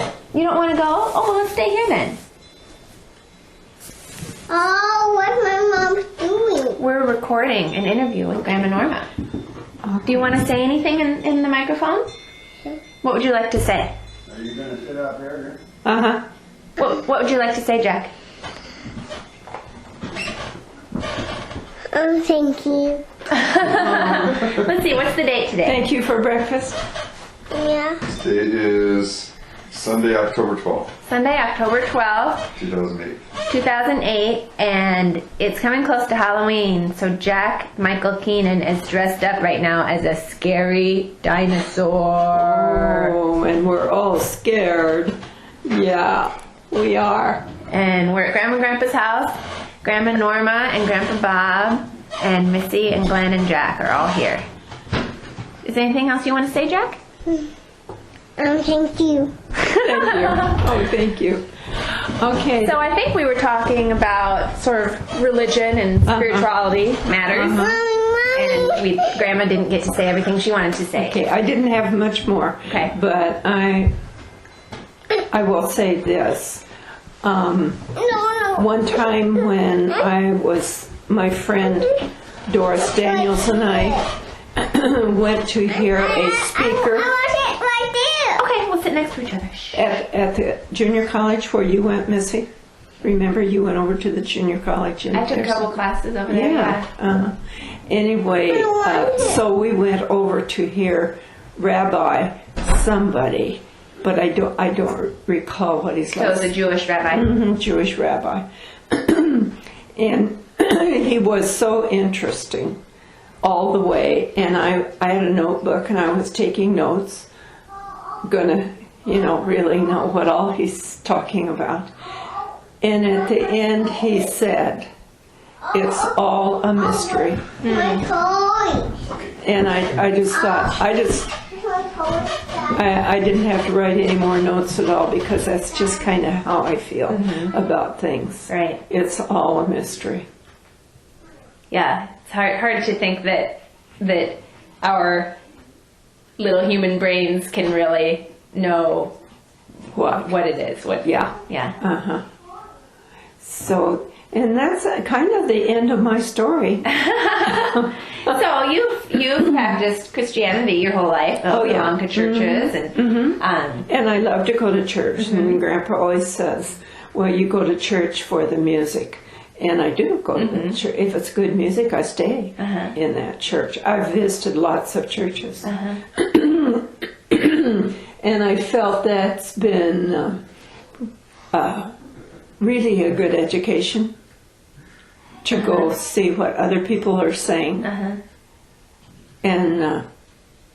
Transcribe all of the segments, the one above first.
Oh, you don't want to go? Oh, well, let's stay here then. Oh, what's my mom doing? We're recording an interview with Grandma Norma. Do you want to say anything in the microphone? What would you like to say? Are you going to sit out there? Uh-huh. What would you like to say, Jack? Oh, thank you. Let's see, what's the date today? Thank you for breakfast. Yeah. Today is Sunday, October 12th, Sunday, October 12th, 2008. 2008, and it's coming close to Halloween, so Jack Michael Keenan is dressed up right now as a scary dinosaur. Oh, and we're all scared. Yeah, we are. And we're at Grandma and Grandpa's house. Grandma Norma and Grandpa Bob and Missy and Glenn and Jack are all here. Is there anything else you want to say, Jack? Thank you. Thank you. Oh, thank you. Okay. So I think we were talking about sort of religion and spirituality matters. And Grandma didn't get to say everything she wanted to say. Okay, I didn't have much more. Okay. But I will say this. No. One time when my friend Doris Daniels and I went to hear a speaker I want it right there. Okay, we'll sit next to each other. Shh. at the junior college where you went, Missy. Remember, you went over to the junior college. I took a couple classes over there. Yeah. Anyway, so we went over to hear Rabbi somebody, but I don't recall what he's So it was a Jewish rabbi. Jewish rabbi, and he was so interesting all the way. And I had a notebook and I was taking notes, gonna really know what all he's talking about. And at the end, he said, "It's all a mystery." My toy. And I just thought, My toy. I didn't have to write any more notes at all because that's just kind of how I feel about things. Right. It's all a mystery. Yeah, it's hard to think that our little human brains can really know what it is. Yeah. Yeah. So, and that's kind of the end of my story. So you've practiced Christianity your whole life. Oh, yeah. Belong to churches and And I love to go to church. And Grandpa always says, "Well, you go to church for the music." And I do go to the church. If it's good music, I stay in that church. I've visited lots of churches. And I felt that's been really a good education to go see what other people are saying. And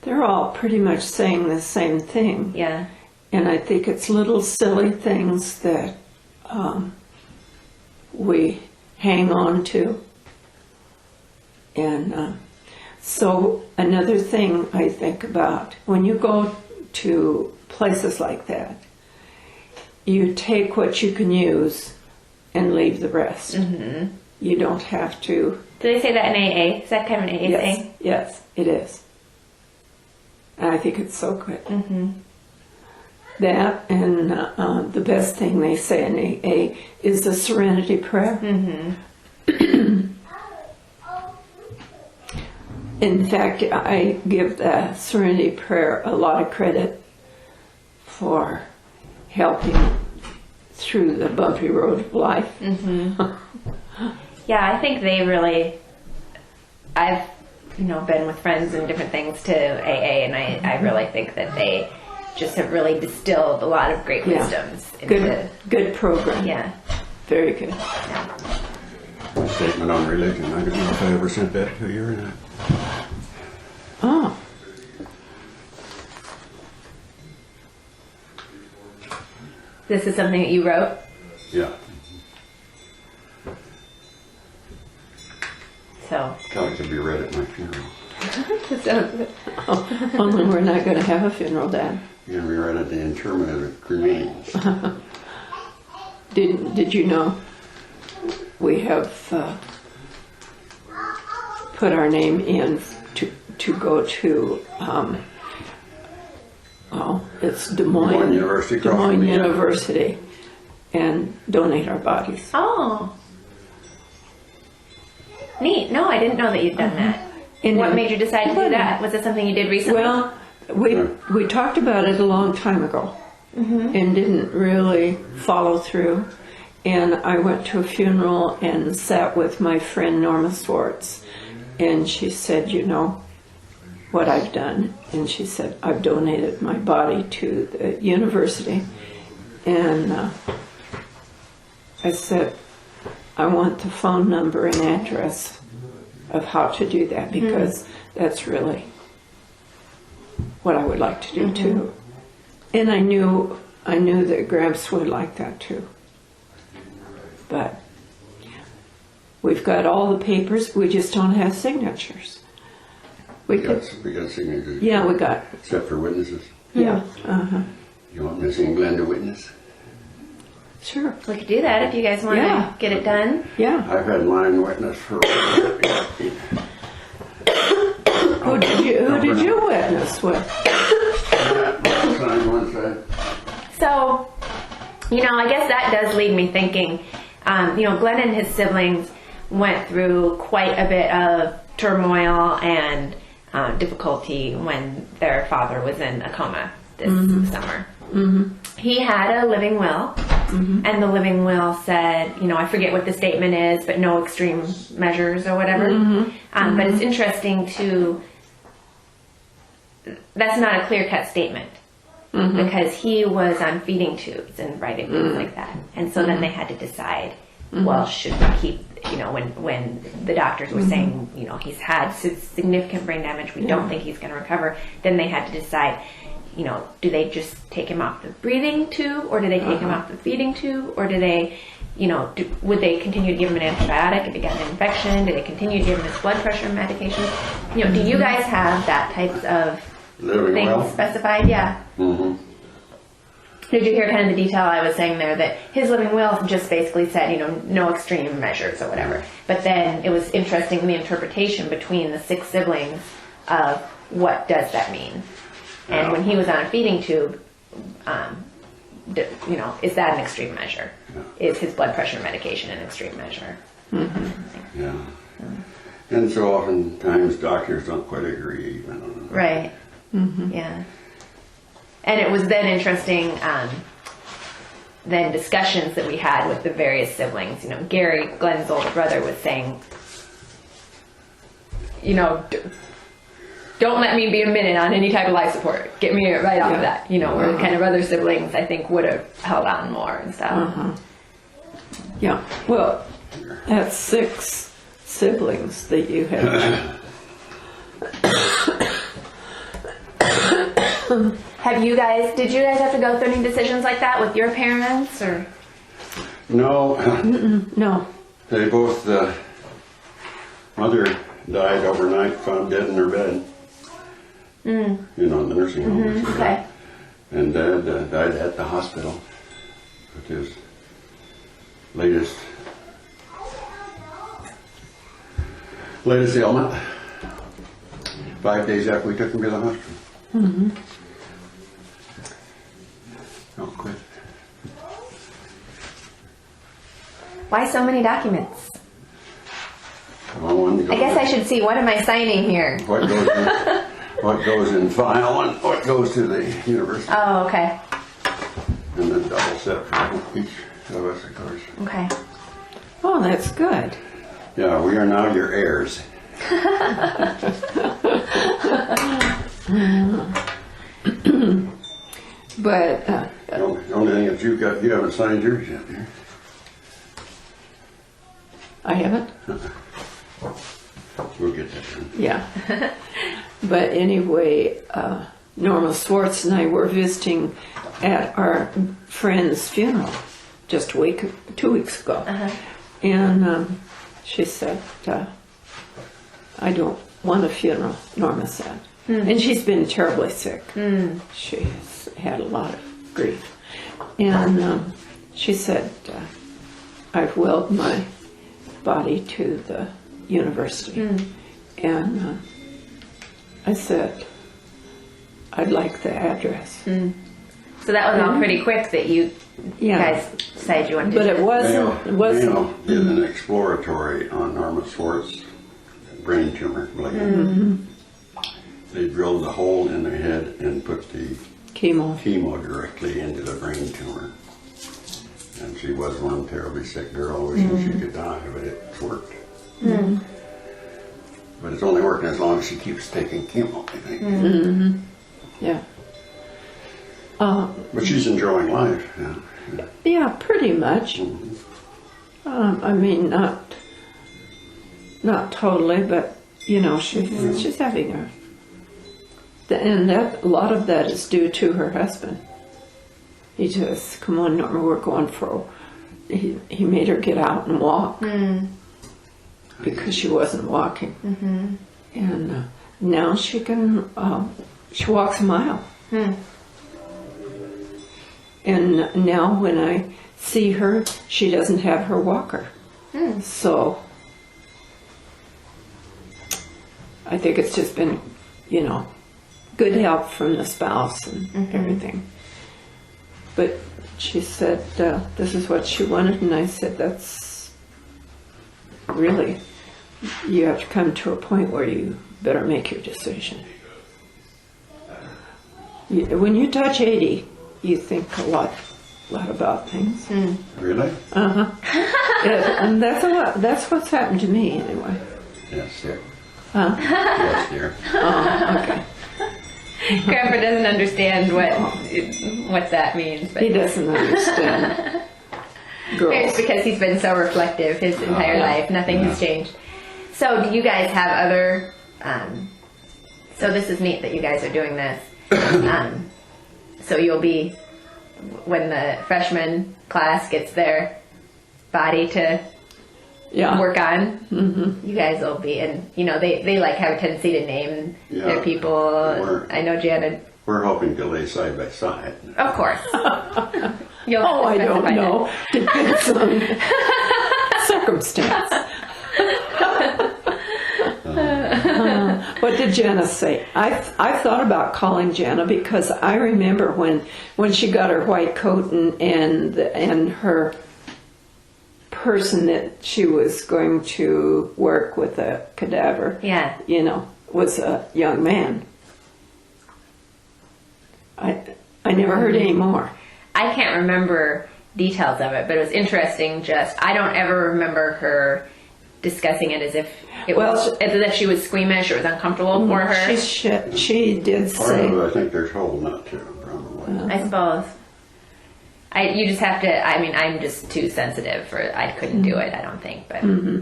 they're all pretty much saying the same thing. yeah. And I think it's little silly things that we hang on to. And so another thing I think about, when you go to places like that, you take what you can use and leave the rest. You don't have to. Do they say that in AA? Is that kind of an AA thing? Yes, it is. And I think it's so good. That and the best thing they say in AA is the Serenity Prayer. In fact, I give the Serenity Prayer a lot of credit for helping through the bumpy road of life. Yeah, I think they really. I've been with friends and different things to AA, and I really think that they just have really distilled a lot of great wisdoms into. Good program. Yeah. Very good. Statement on religion. I don't know if I ever sent that to you or not. Oh. This is something that you wrote? Yeah. So. Probably could be read at my funeral. Only we're not going to have a funeral, Dad. You're going to be read at the interment of the cremains. Did you know we have put our name in to go to well, it's Des Moines. Des Moines University, Des across from Moines the- University, and donate our bodies. Oh. Neat. No, I didn't know that you'd done that. And What then- made you decide to do that? Was it something you did recently? Well, we talked about it a long time ago, and didn't really follow through. And I went to a funeral and sat with my friend Norma Swartz, and she said, "You know what I've done?" And she said, "I've donated my body to the university." And I said, "I want the phone number and address of how to do that, because that's really what I would like to do too." And I knew that Gramps would like that too. But we've got all the papers, we just don't have signatures. We could, We got signatures. yeah, we got, Except for witnesses. yeah, You want Missy and Glenn to witness? sure, We could do that if you guys want Yeah. to get it done. yeah. I've had mine witness for. Who did you witness with? Signed one side. So, I guess that does lead me thinking, Glenn and his siblings went through quite a bit of turmoil and difficulty when their father was in a coma this summer. He had a living will, and the living will said, I forget what the statement is, but no extreme measures or whatever. But it's interesting that's not a clear-cut statement. Because he was on feeding tubes and writing things like that. And so then they had to decide, well, should we keep, when the doctors were saying, he's had significant brain damage, we don't think he's going to recover, then they had to decide, do they just take him off the breathing tube, or do they take him off the feeding tube, or do they, would they continue to give him an antibiotic if he got an infection? Do they continue to give him his blood pressure medication? Do you guys have that types of Living things well. specified? Yeah. Did you hear kind of the detail I was saying there, that his living will just basically said, no extreme measures or whatever. But then it was interesting, the interpretation between the 6 siblings of what does that mean. And when he was on a feeding tube, is that an extreme measure? Is his blood pressure medication an extreme measure? Yeah. And so oftentimes doctors don't quite agree even on Right. Yeah. And it was then interesting, then discussions that we had with the various siblings. Gary, Glenn's older brother, was saying, don't let me be a minute on any type of life support. Get me right off of that. Where kind of other siblings, I think, would have held on more and stuff. Yeah, well, that's 6 siblings that you have. Did you guys have to go through any decisions like that with your parents, or? No, No, they both, mother died overnight, found dead in her bed. In the nursing home. Okay. And Dad died at the hospital with his latest ailment. 5 days after we took him to the hospital. Oh, quit. Why so many documents? I I guess I should see, what am I signing here? What goes in file and what goes to the university. Oh, okay. And then double set for each of us, of course. Okay. oh, that's good. Yeah, we are now your heirs. But The only thing that you haven't signed yours yet, dear. I haven't. We'll get that done. Yeah. But anyway, Norma Swartz and I were visiting at our friend's funeral just 2 weeks ago. And she said, I don't want a funeral, Norma said. And she's been terribly sick. She's had a lot of grief. And she said, I've willed my body to the university. And I said, I'd like the address. So that was all pretty quick that you Yeah. guys decided you wanted to But do it wasn't, Mayo did an exploratory on Norma Swartz's brain tumor. They drilled a hole in their head and put the chemo. chemo directly into the brain tumor. And she was one terribly sick girl wishing she could die, but it's worked. But it's only working as long as she keeps taking chemo, I think. Yeah. But she's enjoying life. Yeah. Yeah, pretty much. I mean, not totally, but you know, she's having and that a lot of that is due to her husband. He just, come on, Norma, we're going for. He made her get out and walk because she wasn't walking, and now she can. She walks a mile. And now when I see her, she doesn't have her walker. So I think it's just been, you know, good help from the spouse and everything. But she said this is what she wanted, and I said that's really, you have to come to a point where you better make your decision. When you touch 80, you think a lot about things. Really? And that's a lot. That's what's happened to me anyway. Yes, dear. Huh? Yes, dear. Oh, okay. Grandpa doesn't understand what that means, but He doesn't understand it's girls. because he's been so reflective his entire life. Nothing has changed. So do you guys have other? So this is neat that you guys are doing this. So you'll be, when the freshman class gets their body to Yeah. work on, you guys will be, and you know they like have a tendency to name their people. I know Janet, We're hoping to lay side by side. of course. You'll Oh, I don't specify know. Depends on circumstance. What did Jana say? I thought about calling Jana because I remember when she got her white coat and her person that she was going to work with a cadaver, Yeah. you know, was a young man. I never heard any more. I can't remember details of it, but it was interesting. Just I don't ever remember her discussing it as if it was as if she was squeamish or was uncomfortable for her. She did Part say, of it, I think they're told not to, probably. I suppose. You just have to. I mean, I'm just too sensitive for. I couldn't do it. I don't think. But I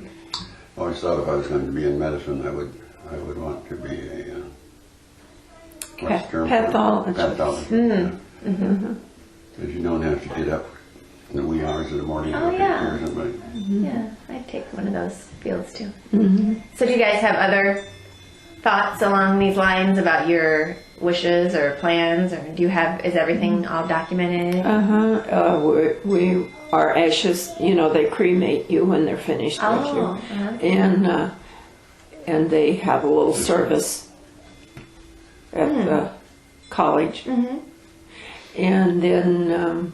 always thought if I was going to be in medicine, I would want to be a what's the term for it? pathologist. Pathologist. Because you don't have to get up in the wee hours of the morning. Oh, to yeah. take care of somebody. yeah, I'd take one of those fields too. So, do you guys have other thoughts along these lines about your wishes or plans, or do you have? Is everything all documented? We our ashes, you know, they cremate you when they're finished with you, and they have a little service at the college, and then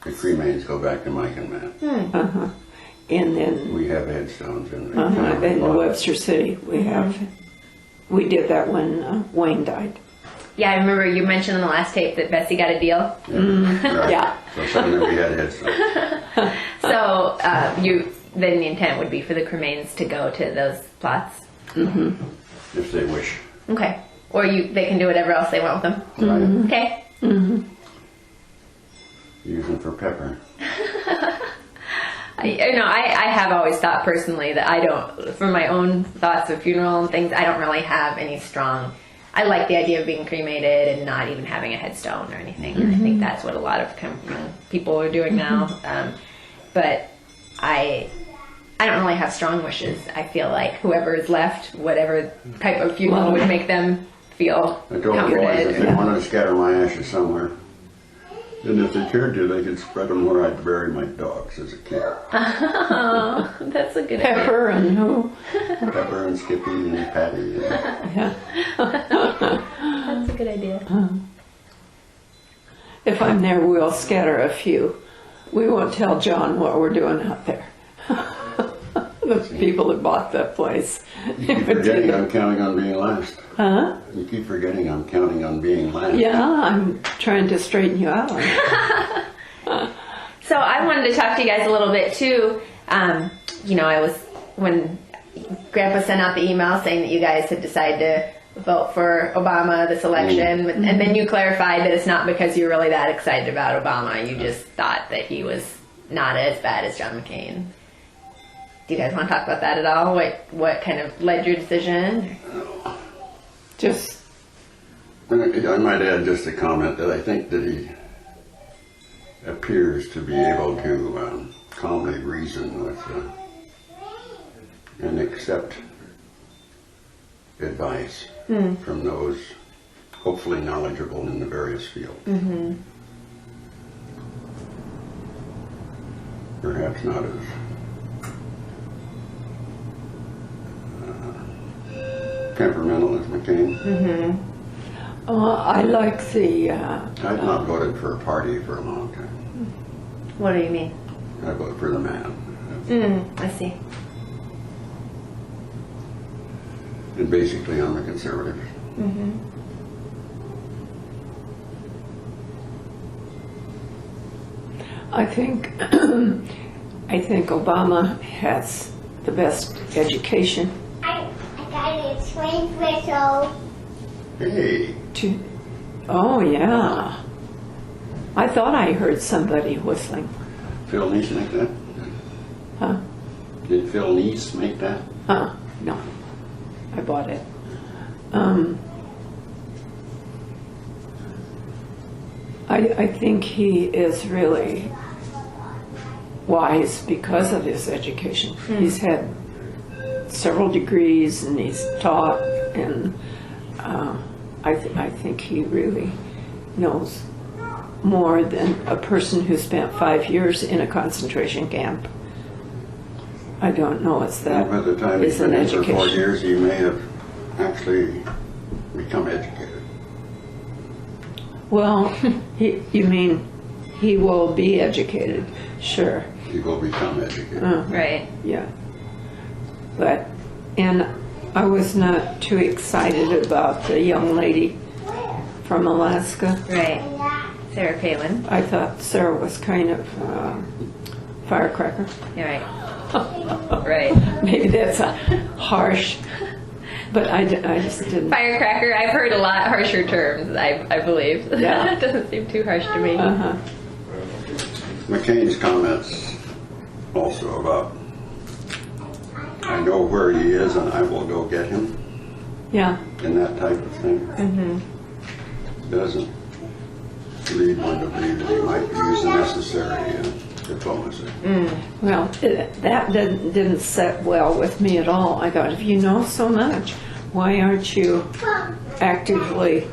The cremains go back to Mike and Matt. and then We have headstones in in Webster City we did that when Wayne died. Yeah, I remember you mentioned on the last tape that Bessie got a deal. Right. Yeah. So suddenly we had headstones. So then the intent would be for the cremains to go to those plots. If they wish. Okay. Or they can do whatever else they want with them. Right. Okay. Use them for pepper. I have always thought personally that I don't, for my own thoughts of funeral and things, I don't really have any strong. I like the idea of being cremated and not even having a headstone or anything. I think that's what a lot of people are doing now. But I don't really have strong wishes. I feel like whoever is left, whatever type of funeral would make them feel I told the boys if comforted. they wanted to scatter my ashes somewhere, and if they cared to, they could spread them where I'd bury my dogs as a kid. Oh, that's a good idea. Pepper and who? Pepper and Skippy and Patty. And Yeah. That's a good idea. I'm there, we'll scatter a few. We won't tell John what we're doing out there. The people that bought that place. You keep forgetting I'm counting on being last. Huh? You keep forgetting I'm counting on being last. Yeah, I'm trying to straighten you out. So I wanted to talk to you guys a little bit too. When Grandpa sent out the email saying that you guys had decided to vote for Obama this election, and then you clarified that it's not because you're really that excited about Obama. You just thought that he was not as bad as John McCain. Do you guys want to talk about that at all? What kind of led your decision? Just, I might add just a comment that I think that he appears to be able to calmly reason with and accept advice from those hopefully knowledgeable in the various fields. Mm-hmm. Perhaps not as temperamental as McCain. Mm-hmm. I like the, I've not voted for a party for a long time. What do you mean? I voted for the man. I see. And basically I'm a conservative. Mm-hmm. I think Obama has the best education. I got a swing whistle. Hey, Oh yeah. I thought I heard somebody whistling. Phil Neese make that? Huh? Did Phil Neese make that? No. I bought it. I think he is really wise because of his education. He's had several degrees and he's taught, and I think he really knows more than a person who spent 5 years in a concentration camp. I don't know if that By the time he's is an been in for 4 education. years, he may have actually become educated. Well, you mean he will be educated? Sure. He will become educated. Right. Yeah. And I was not too excited about the young lady from Alaska. Right. Sarah Palin. I thought Sarah was kind of firecracker. Yeah, right. Right. Maybe that's harsh, but I just didn't. Firecracker. I've heard a lot harsher terms. I believe. Yeah. It doesn't seem too harsh to me. Uh-huh. McCain's comments also about, I know where he is and I will go get him, Yeah. and that type of thing, doesn't lead one to believe that he might use the necessary diplomacy. Well, that didn't set well with me at all. I thought, if you know so much, why aren't you actively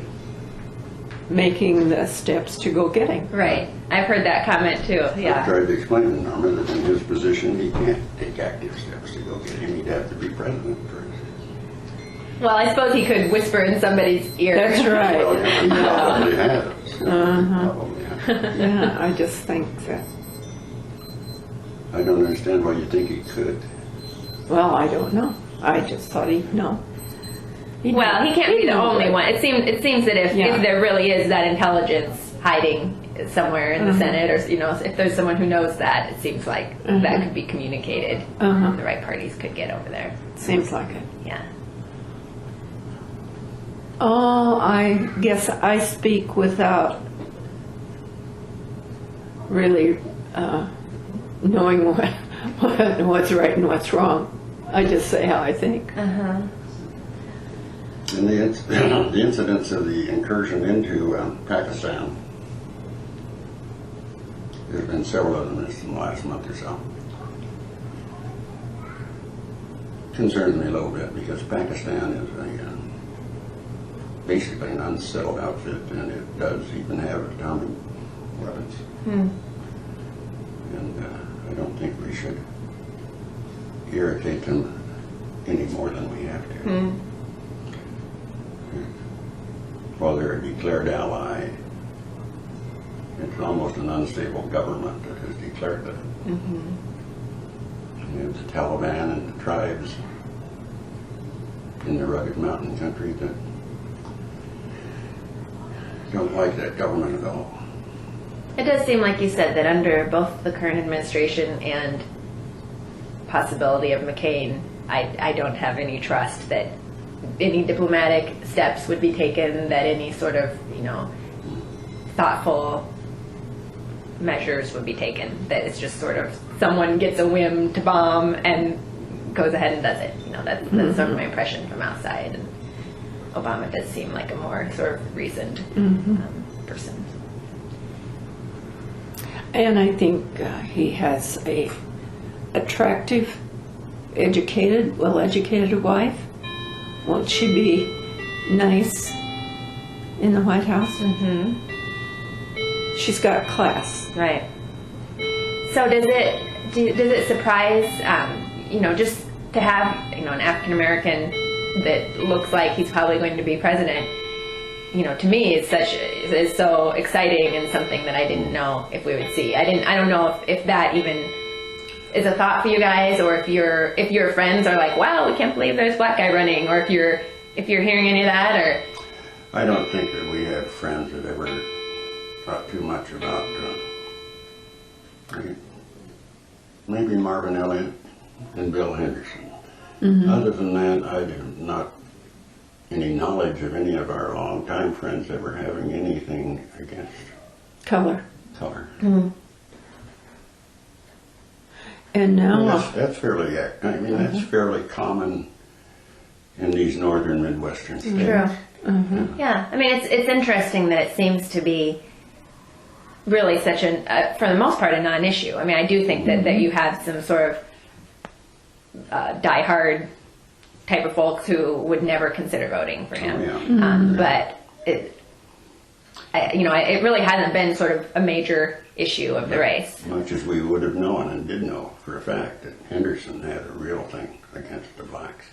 making the steps to go get him? Right. I've heard that comment too. I Yeah. tried to explain to Norma that in his position, he can't take active steps to go get him. He'd have to be president first. Well, I suppose he could whisper in somebody's ear. That's right. Well, he probably has. Probably has. Yeah, I just think that. I don't understand why you think he could. Well, I don't know. I just thought he'd know. Well, he can't be the only one. It seems that if Yeah. there really is that intelligence hiding somewhere in the Senate, or if there's someone who knows that, it seems like that could be communicated. The right parties could get over there. Seems like it. Yeah. Oh, I guess I speak without really knowing what's right and what's wrong. I just say how I think. And the incidents of the incursion into Pakistan, there have been several of them in the last month or so. Concerns me a little bit because Pakistan is basically an unsettled outfit, and it does even have atomic weapons. And I don't think we should irritate them any more than we have to. While they're a declared ally, it's almost an unstable government that has declared it. You have the Taliban and the tribes in the rugged mountain country that don't like that government at all. It does seem like you said that under both the current administration and possibility of McCain, I don't have any trust that any diplomatic steps would be taken, that any sort of, thoughtful measures would be taken. That it's just sort of someone gets a whim to bomb and goes ahead and does it. That's sort of my impression from outside. And Obama does seem like a more sort of reasoned person. And I think he has a attractive, educated, well-educated wife. Won't she be nice in the White House? Mm-hmm. She's got class. Right. So does it surprise, just to have, an African American that looks like he's probably going to be president? To me, it's so exciting and something that I didn't know if we would see. I don't know if that even is a thought for you guys, or if your friends are like, wow, we can't believe there's a black guy running, or if you're hearing any of that, or. I don't think that we have friends that ever thought too much about maybe Marvin Elliott and Bill Henderson. Other than that, I have not any knowledge of any of our longtime friends ever having anything against Color. And now. That's fairly, that's fairly common in these northern Midwestern states. True. Yeah, it's interesting that it seems to be really such for the most part, a non-issue. I do think that you have some sort of die-hard type of folks who would never consider voting for him. But it really hasn't been sort of a major issue of the race. Much as we would have known and did know for a fact that Henderson had a real thing against the blacks.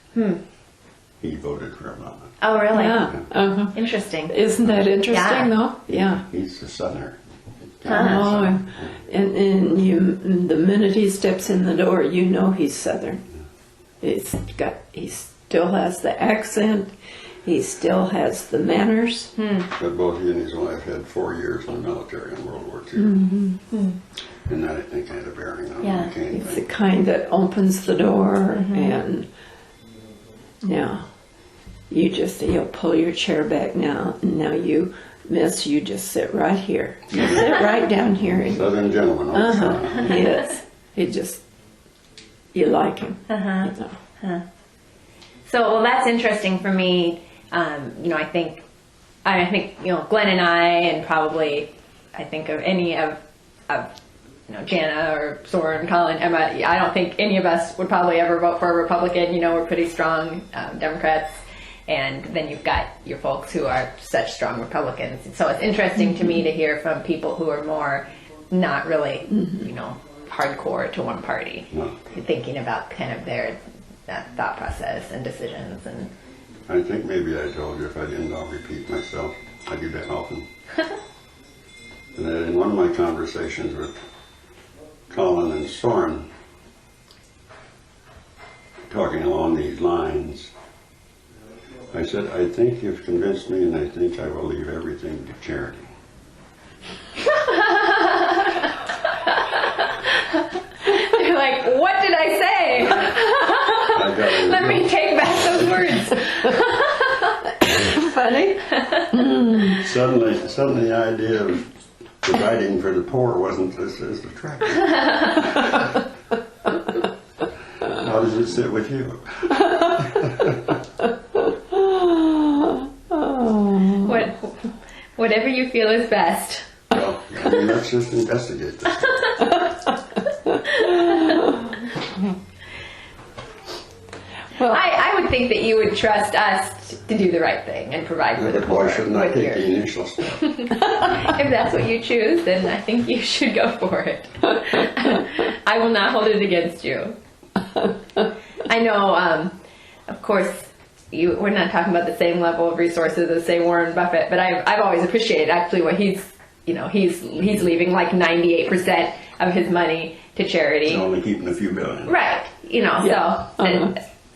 He voted for Obama. Oh, really? Yeah. Interesting. Isn't that interesting, though? Yeah. He's a Southerner. Oh, and the minute he steps in the door, he's Southern. He still has the accent. He still has the manners. But both he and his wife had 4 years in the military in World War II. And that, I think, had a bearing on Yeah. McCain. He's the kind that opens the door, and you'll pull your chair back now. Now you just sit right here. You sit right down here. Southern gentleman. He is. You like him. So, that's interesting for me. I think Glenn and I, and probably I think of any of Jana or Soren, Colin, Emma. I don't think any of us would probably ever vote for a Republican. We're pretty strong Democrats. And then you've got your folks who are such strong Republicans. So it's interesting to me to hear from people who are more not really, hardcore to one party, thinking about kind of their thought process and decisions. And I think maybe I told you, if I didn't, I'll repeat myself. I do that often. And in one of my conversations with Colin and Soren, talking along these lines, I said, I think you've convinced me, and I think I will leave everything to charity. you're like, what did I say? Let me take back those words. Funny. Suddenly the idea of providing for the poor wasn't as attractive. How does it sit with you? Whatever you feel is best. Well, let's just investigate this. Well, I would think that you would trust us to do the right thing and provide for the But poor. why shouldn't I with take your- the initial step? If that's what you choose, then I think you should go for it. I will not hold it against you. I know, of course, we're not talking about the same level of resources as, say, Warren Buffett, but I've always appreciated actually what he's he's leaving like 98% of his money to charity. He's only keeping a few billion. Right.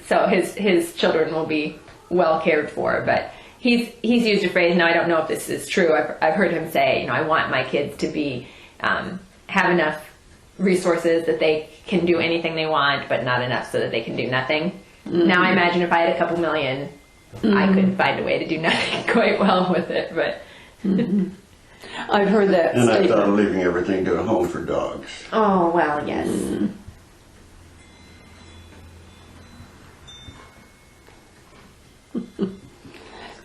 So his children will be well cared for, but he's used a phrase. Now I don't know if this is true. I've heard him say, I want my kids to be have enough resources that they can do anything they want, but not enough so that they can do nothing. Mm-hmm. Now I imagine if I had a couple million, I could find a way to do nothing quite well with it. But I've heard that. And I thought of leaving everything to a home for dogs. Oh well, yes.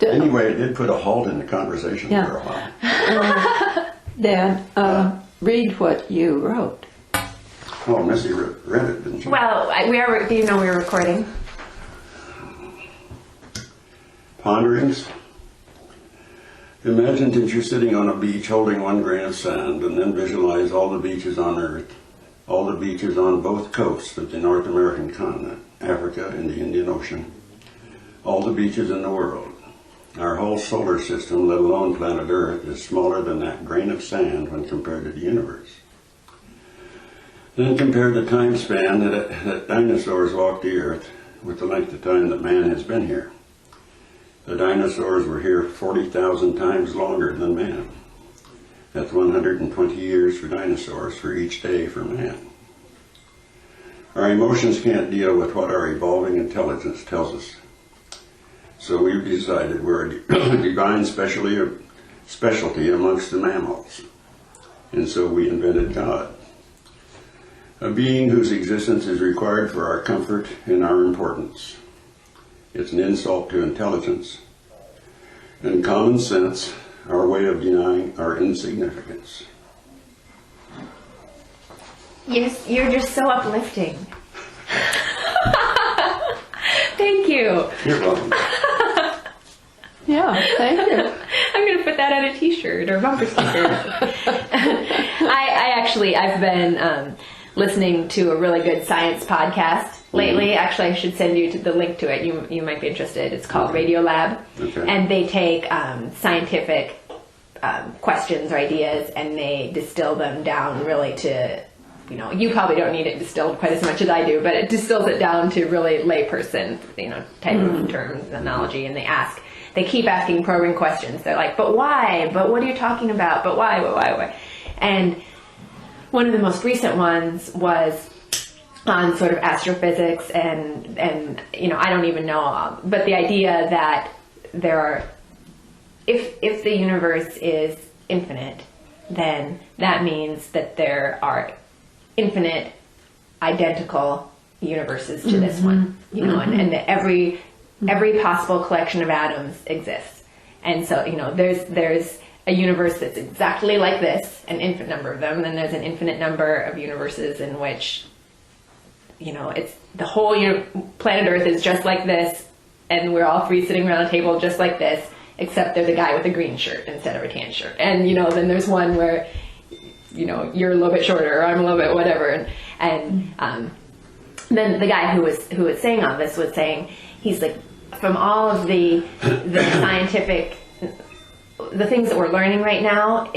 Anyway, it did put a halt in the conversation for a while. Dad, read what you wrote. Oh, Missy read it, didn't she? Well, do you know we were recording? Ponderings. Imagine that you're sitting on a beach holding 1 grain of sand, and then visualize all the beaches on Earth, all the beaches on both coasts of the North American continent, Africa and the Indian Ocean, all the beaches in the world. Our whole solar system, let alone planet Earth, is smaller than that grain of sand when compared to the universe. Then compare the time span that dinosaurs walked the Earth with the length of time that man has been here. The dinosaurs were here 40,000 times longer than man. That's 120 years for dinosaurs for each day for man. Our emotions can't deal with what our evolving intelligence tells us. So we've decided we're a divine specialty amongst the mammals. And so we invented God, a being whose existence is required for our comfort and our importance. It's an insult to intelligence and common sense, our way of denying our insignificance. You're just so uplifting. Thank you. You're welcome. Yeah, thank you. I'm going to put that on a t-shirt or bumper sticker. I've been listening to a really good science podcast lately. Mm-hmm. Actually, I should send you the link to it. You might be interested. It's called Radio Lab. Okay. And they take scientific questions or ideas and they distill them down really to, you probably don't need it distilled quite as much as I do, but it distills it down to really layperson, type of terms, analogy, and they keep asking probing questions. They're like, but why? But what are you talking about? But why? Why? And one of the most recent ones was on sort of astrophysics and I don't even know, but the idea that if the universe is infinite, then that means that there are infinite identical universes to this one, and that every possible collection of atoms exists. And so, there's a universe that's exactly like this, an infinite number of them, then there's an infinite number of universes in which, it's the whole planet Earth is just like this, and we're all three sitting around a table just like this, except there's a guy with a green shirt instead of a tan shirt. And, then there's one where, you're a little bit shorter, or I'm a little bit whatever. And then the guy who was saying all this was saying, he's like, from all of the scientific, the things that we're learning right now,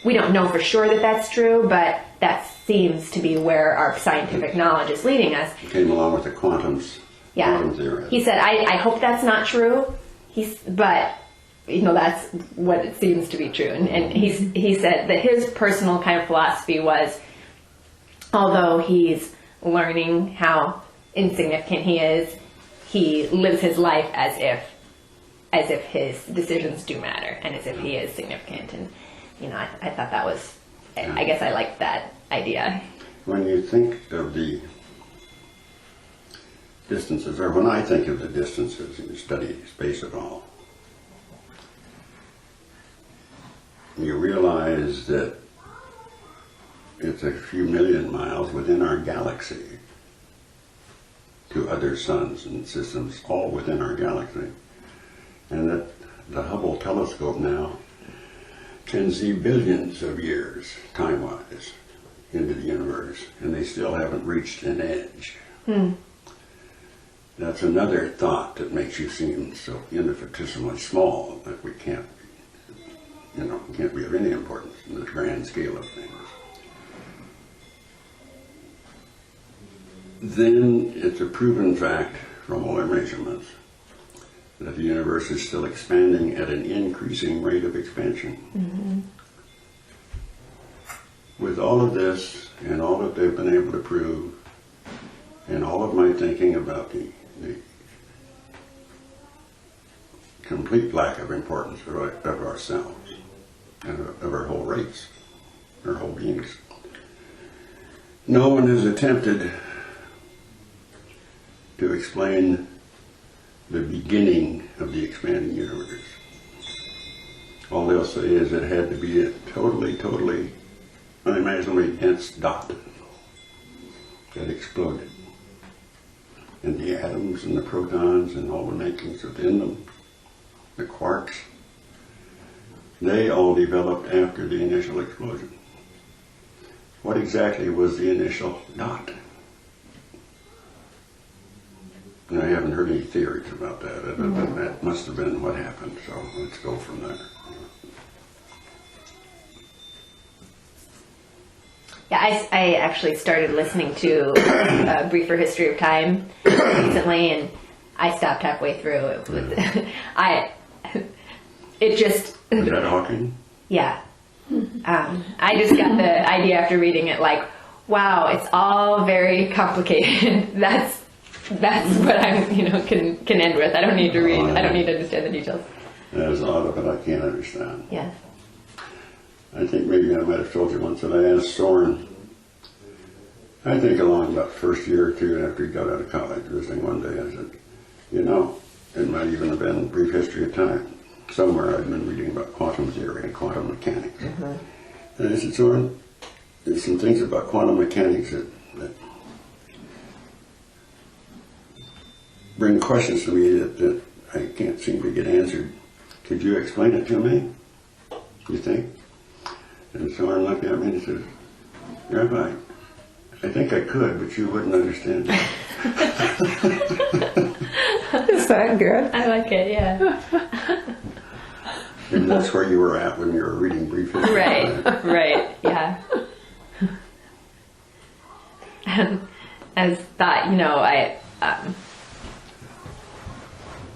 we don't know for sure that that's true, but that seems to be where our scientific knowledge is leading us. It came along with the quantum theory. He said, I hope that's not true. But that's what it seems to be true. And he said that his personal kind of philosophy was, although he's learning how insignificant he is, he lives his life as if his decisions do matter and as if he is significant. And I thought that was, I guess I liked that idea. When you think of the distances, or when I think of the distances and you study space at all, you realize that it's a few million miles within our galaxy to other suns and systems all within our galaxy. And that the Hubble telescope now can see billions of years, time-wise, into the universe, and they still haven't reached an edge. That's another thought that makes you seem so infinitesimally small that we can't can't be of any importance in the grand scale of things. Then it's a proven fact from all our measurements that the universe is still expanding at an increasing rate of expansion. Mm-hmm. With all of this and all that they've been able to prove, and all of my thinking about the complete lack of importance of ourselves and of our whole race, our whole beings, no one has attempted to explain the beginning of the expanding universe. All they'll say is it had to be a totally unimaginably dense dot that exploded. And the atoms and the protons and all the makings within them, the quarks, they all developed after the initial explosion. What exactly was the initial dot? And I haven't heard any theories about that, other than that must have been what happened, so let's go from there. Yeah, I actually started listening to A Briefer History of Time recently, and I stopped halfway through. It just... Was that Hawking? Yeah. I just got the idea after reading it, like, wow, it's all very complicated. That's what I can end with. I don't need to read. I don't need to understand the details. There's a lot of it I can't understand. Yeah. I think maybe I might have told you once that I asked Soren, I think along about the first year or two after he got out of college, visiting one day, I said, it might even have been Brief History of Time. Somewhere I'd been reading about quantum theory and quantum mechanics. Mm-hmm. And I said, Soren, there's some things about quantum mechanics that bring questions to me that I can't seem to get answered. Could you explain it to me? You think? And Soren looked at me and he said, Rabbi, I think I could, but you wouldn't understand it. Is that good? I like it, yeah. And that's where you were at when you were reading Brief History. Right, yeah. I thought,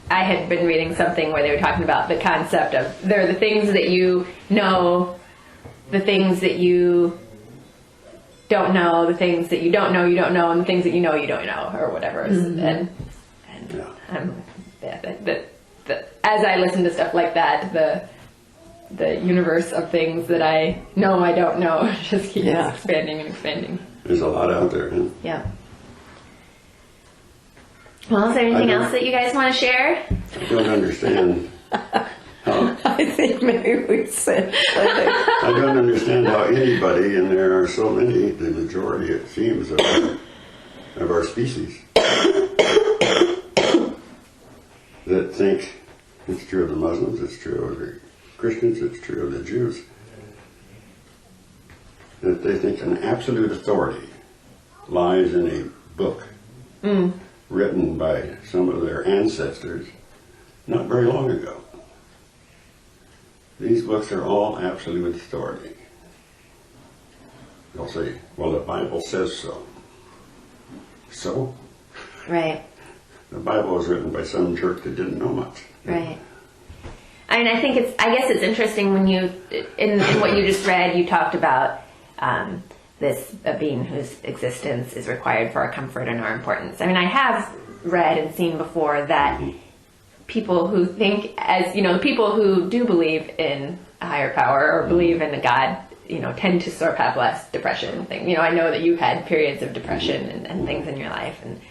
I had been reading something where they were talking about the concept of there are the things that you know, the things that you don't know, the things that you don't know, and the things that you know, or whatever. Mm-hmm. As I listen to stuff like that, the universe of things that I know I don't know just keeps expanding and expanding. There's a lot out there, huh? Yeah. Well, is there anything else that you guys want to share? I don't understand how... I think maybe we said I don't understand how anybody, and there are so many, the majority it seems of our species, that think it's true of the Muslims, it's true of the Christians, it's true of the Jews, that they think an absolute authority lies in a book written by some of their ancestors not very long ago. These books are all absolute authority. They'll say, well, the Bible says so. So? Right. The Bible was written by some jerk that didn't know much. Right. I mean, I guess it's interesting when you, in what you just read, you talked about this a being whose existence is required for our comfort and our importance. I mean, I have read and seen before that people who think, as the people who do believe in a higher power or believe in a God, tend to sort of have less depression and things. I know that you've had periods of depression and things in your life, and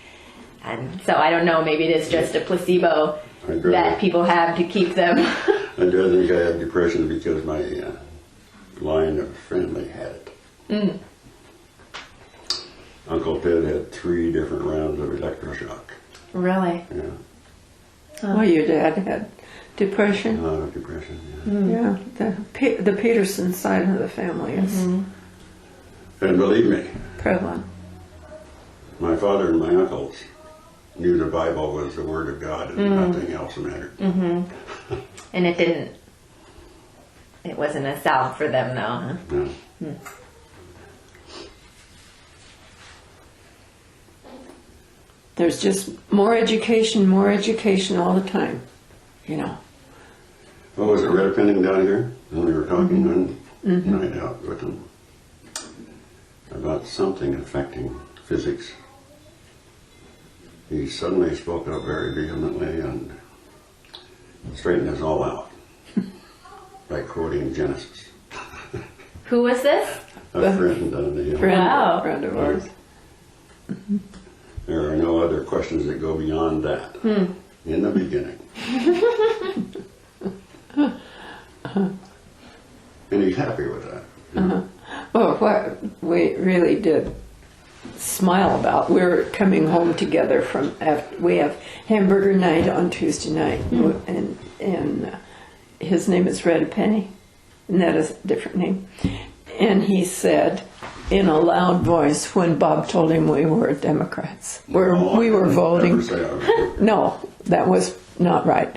so I don't know, maybe it is just a placebo that people have to keep them. I do think I had depression because my line of family had it. Mm. Uncle Ted had 3 different rounds of electroshock. Really? Yeah. Well, your dad had depression. Depression, yeah. Yeah, the Peterson side of the family is And believe me, prevalent. my father and my uncles knew the Bible was the Word of God and nothing else mattered. Mm-hmm. And it It wasn't a sell for them, though, huh? No. There's just more education all the time, you know. Oh, was it Red Penning down here? When we were talking on night out with him about something affecting physics. He suddenly spoke up very vehemently and straightened us all out by quoting Genesis. Who was this? A friend down the hill. Wow. Friend of ours. There are no other questions that go beyond that. In the beginning. And he's happy with that. Well, what we really did smile about, we were coming home together from, we have hamburger night on Tuesday night, and his name is Red Penny, and that is a different name. And he said, in a loud voice, when Bob told him we were Democrats, we were voting. No, that was not right.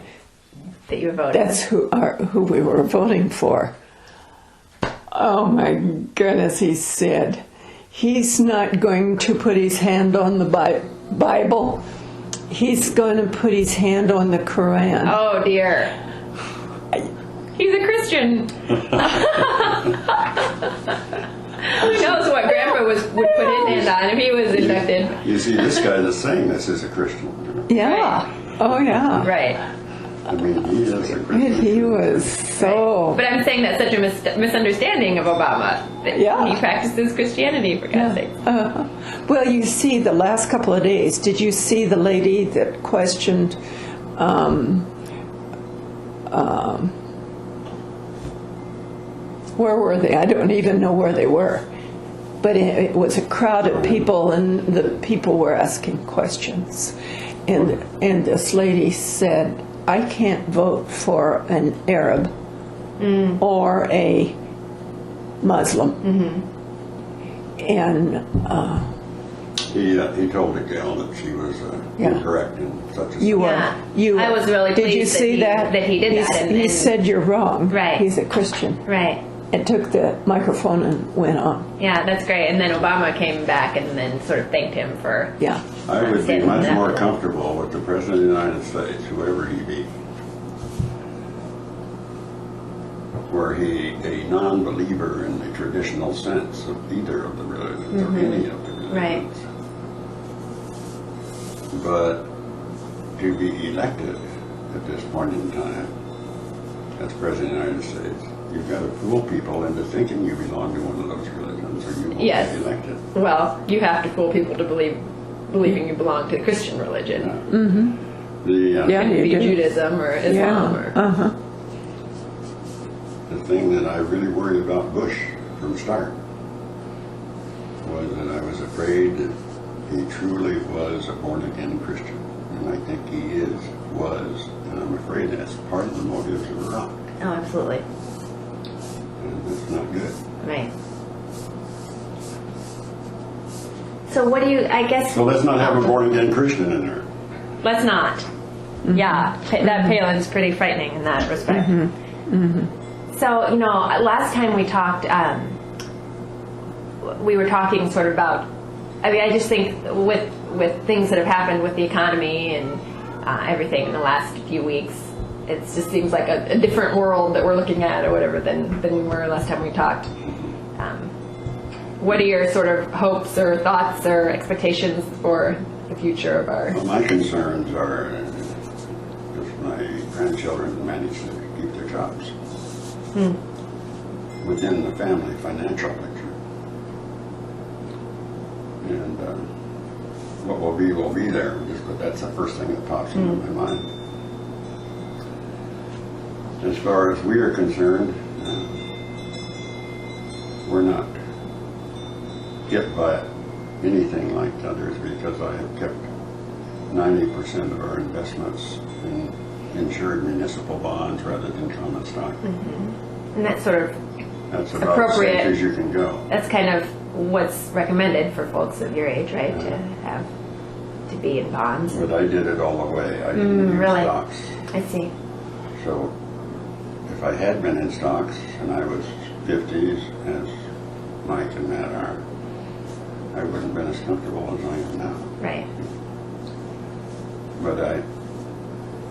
That you were voting. That's who we were voting for. Oh my goodness, he said. He's not going to put his hand on the Bible. He's going to put his hand on the Quran. Oh dear. He's a Christian. Who knows what Grandpa would put his hand on if he was inducted. You see, this guy that's saying this is a Christian. Yeah. Right. Oh yeah. Right. I mean, he is a Christian. He was so. But I'm saying that's such a misunderstanding of Obama. That Yeah. he practices Christianity, for God's sake. Well, you see, the last couple of days, did you see the lady that questioned where were they? I don't even know where they were. But it was a crowd of people, and the people were asking questions. And this lady said, I can't vote for an Arab or a Muslim. And he told the gal that she was incorrect in such a you Yeah. were. You I was really Did you pleased see that he did that. He said you're wrong. Right. He's a Christian. Right. And took the microphone and went on. Yeah, that's great. And then Obama came back and then sort of thanked him for. Yeah. I would be Standing much up. more comfortable with the President of the United States, whoever he be, were he a non-believer in the traditional sense of either of the religions or any of the religions. Right. But to be elected at this point in time as President of the United States, you've got to fool people into thinking you belong to one of those religions or you won't Yes. be elected. Well, you have to fool people to believing you belong to the Christian religion. The, Yeah, It could be you do. Judaism or Islam or. The thing that I really worried about Bush from start was that I was afraid that he truly was a born-again Christian. And I think he was, and I'm afraid that's part of the motives of Iraq. Oh, absolutely. And that's not good. Right. So what do you, I guess. So let's not have a born-again Christian in there. Let's not. Yeah, that Palin's pretty frightening in that respect. So, last time we talked, we were talking sort of about, I just think with things that have happened with the economy and everything in the last few weeks, it just seems like a different world that we're looking at or whatever than we were last time we talked. What are your sort of hopes or thoughts or expectations for the future of our... Well, my concerns are if my grandchildren manage to keep their jobs within the family financial picture. And what will be there, but that's the first thing that pops into my mind. As far as we are concerned, we're not hit by anything like others because I have kept 90% of our investments in insured municipal bonds rather than common stock. And that's sort of That's about appropriate. as safe as you can go. That's kind of what's recommended for folks of your age, right? To be in bonds. But I did it all the way. I didn't use really? stocks. I see. So if if I had been in stocks and I was 50s, as Mike and Matt are, I wouldn't have been as comfortable as I am now. Right. But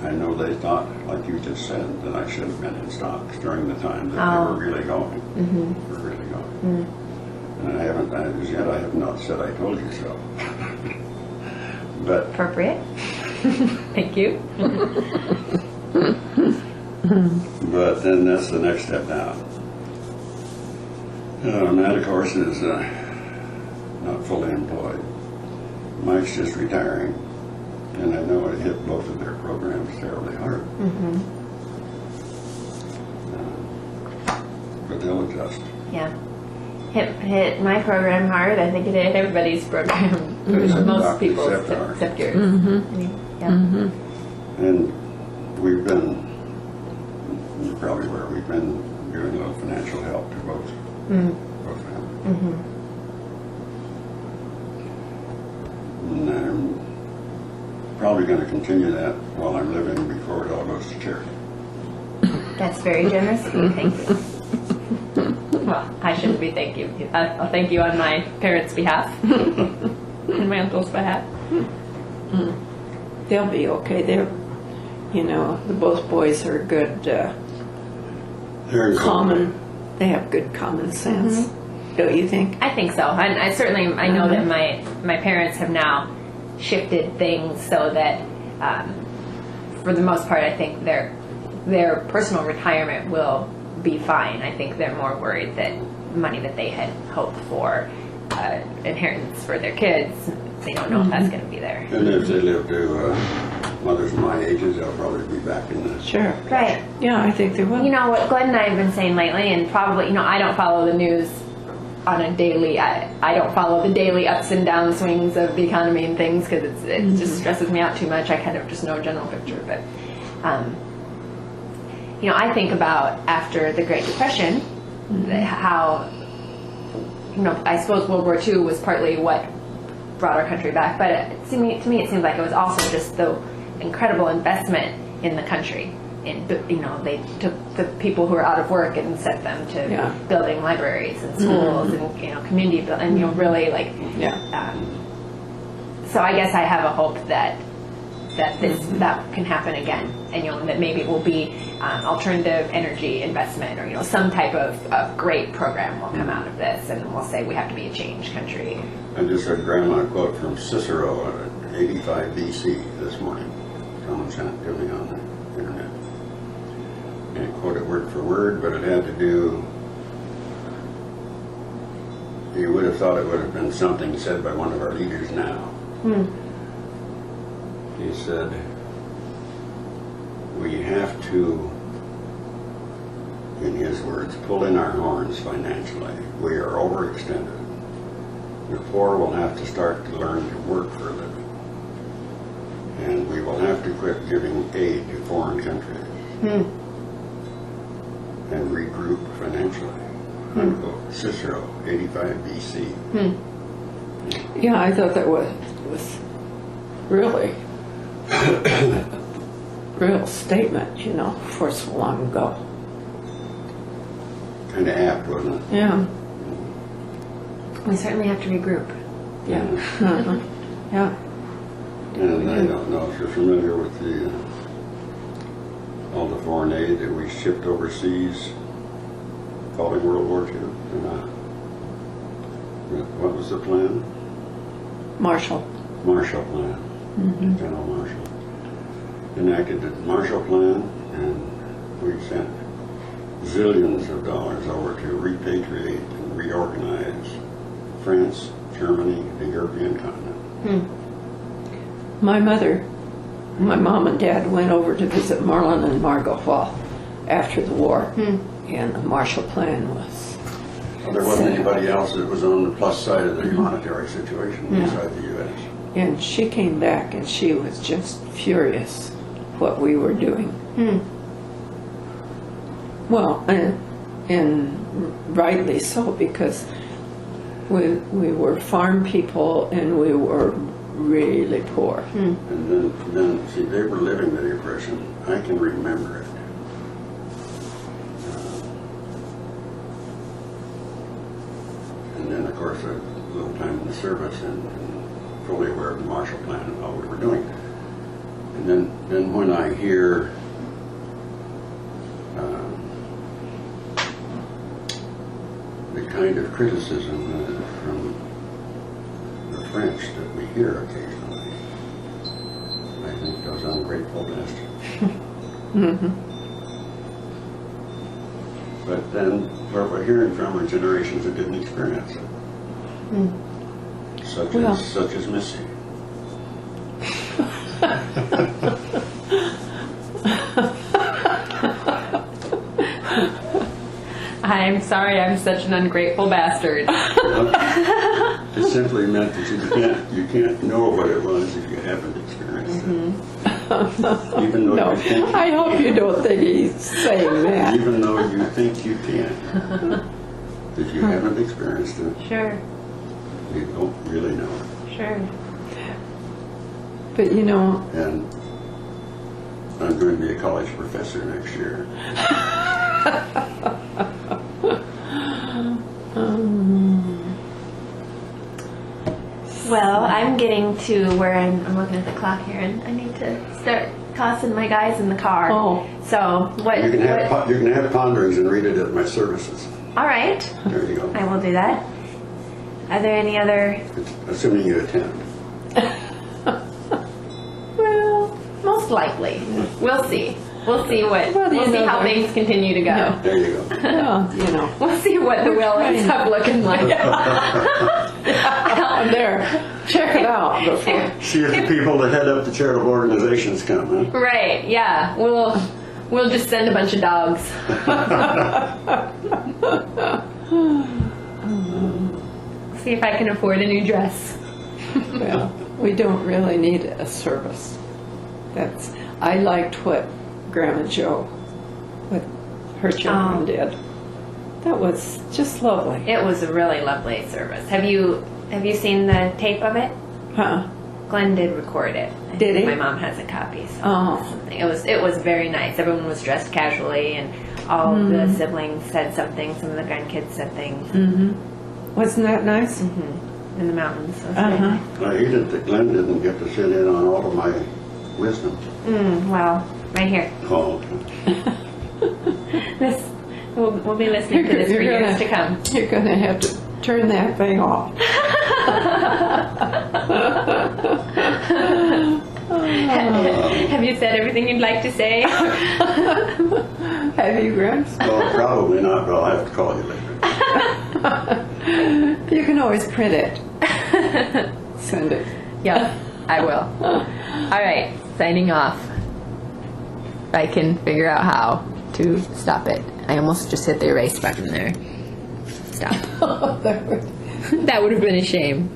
I know they thought, like you just said, that I should have been in stocks during the time that they were really going. Mm-hmm. Were really going. And as yet I have not said I told you so. But Appropriate. Thank you. But then that's the next step down. Matt, of course, is not fully employed. Mike's just retiring, and I know it hit both of their programs terribly hard. But they'll adjust. Yeah. Hit my program hard. I think it hit everybody's program. Most people except yours. Yeah. And we've been, you're probably aware, we've been giving a little financial help to both families. And I'm probably going to continue that while I'm living before it all goes to charity. That's very generous of you. Thank you. Well, I shouldn't be thanking you. I'll thank you on my parents' behalf and my uncle's behalf. They'll be okay. They're, both boys are good, They're common, they have good common sense. Don't you think? I think so. I certainly, I know that my parents have now shifted things so that, for the most part, I think their personal retirement will be fine. I think they're more worried that money that they had hoped for, inheritance for their kids, they don't know if that's going to be there. And if they live to mothers my ages, they'll probably be back in the... Sure. Right. Yeah, I think they will. You know what Glenn and I have been saying lately, and probably, I don't follow the news on a daily, I don't follow the daily ups and down swings of the economy and things because it just stresses me out too much. I kind of just know a general picture, but I think about after the Great Depression, how, I suppose World War II was partly what brought our country back, but to me it seems like it was also just the incredible investment in the country. They took the people who were out of work and set them to building libraries and schools and community building, and really like. So I guess I have a hope that that can happen again, and that maybe it will be alternative energy investment, or some type of great program will come out of this, and we'll say we have to be a changed country. I just heard Grandma quote from Cicero at 85 BC this morning. Someone sent it to me on the internet. Can't quote it word for word, but it had to do, you would have thought it would have been something said by one of our leaders now. He said, we have to, in his words, pull in our horns financially. We are overextended. The poor will have to start to learn to work for a living. And we will have to quit giving aid to foreign countries. And regroup financially. Unquote. Cicero, 85 BC. Yeah, I thought that was really real statement, for so long ago. Kind of apt, wasn't it? Yeah. We certainly have to regroup. Yeah. Yeah. And I don't know if you're familiar with all the foreign aid that we shipped overseas following World War II or not. What was the plan? Marshall Plan. General Marshall enacted the Marshall Plan, and we sent zillions of dollars over to repatriate and reorganize France, Germany, the European continent. My mom and dad went over to visit Marlon and Margot Hall after the war, and the Marshall Plan was... Well, there wasn't anybody else that was on the plus side of the monetary situation inside the U.S. And she came back and she was just furious what we were doing. Well, and rightly so, because we were farm people and we were really poor. And then, see, they were living the Depression. I can remember it. course, a little time in the service and fully aware of the Marshall Plan and all we were doing. And then when I hear the kind of criticism from the French that we hear occasionally, I think those ungrateful bastards. But then what we're hearing from are generations that didn't experience it. Such as Missy. I'm sorry, I'm such an ungrateful bastard. It simply meant that you can't know what it was if you haven't experienced it. Even though No, you think I hope you don't think he's saying that. even though you think you can. If you haven't experienced it, Sure, you don't really know it. sure. But you know, And I'm going to be a college professor next year. Well, I'm getting to where I'm looking at the clock here, and I need to start tossing my guys in the car. Oh. So what? You can have ponderings and read it at my services. All right, There you go. I will do that. Are there any other? Assuming you attend. Well, most likely. We'll see. We'll see what. Well, you We'll see know, how there- things continue to go. Yeah. There you go. well, you know, We'll see what the will ends up looking like. there, check it out before. See if the people that head up the charitable organizations come, huh? Right? Yeah. We'll just send a bunch of dogs. See if I can afford a new dress. Well, we don't really need a service. I liked what Grandma Jo, what her children Oh. did. That was just lovely. It was a really lovely service. Have you seen the tape of it? Huh? Glenn did record it. I Did think he? My mom has a copy. So Oh. something. It was very nice. Everyone was dressed casually, and all of the siblings said something. Some of the grandkids said things Wasn't that nice? in the mountains. So it was very Uh-huh. nice. I hated that Glenn didn't get to sit in on all of my wisdom. Well, right here. Oh, This we'll be listening to this for years to come. You're gonna have to turn that thing off. Have you said everything you'd like to say? Have you, Gramps? well, probably not, but I'll have to call you later. You can always print it. Send it. Yeah, I will. All right, signing off. I can figure out how to stop it. I almost just hit the erase button there. Stop. That would have been a shame.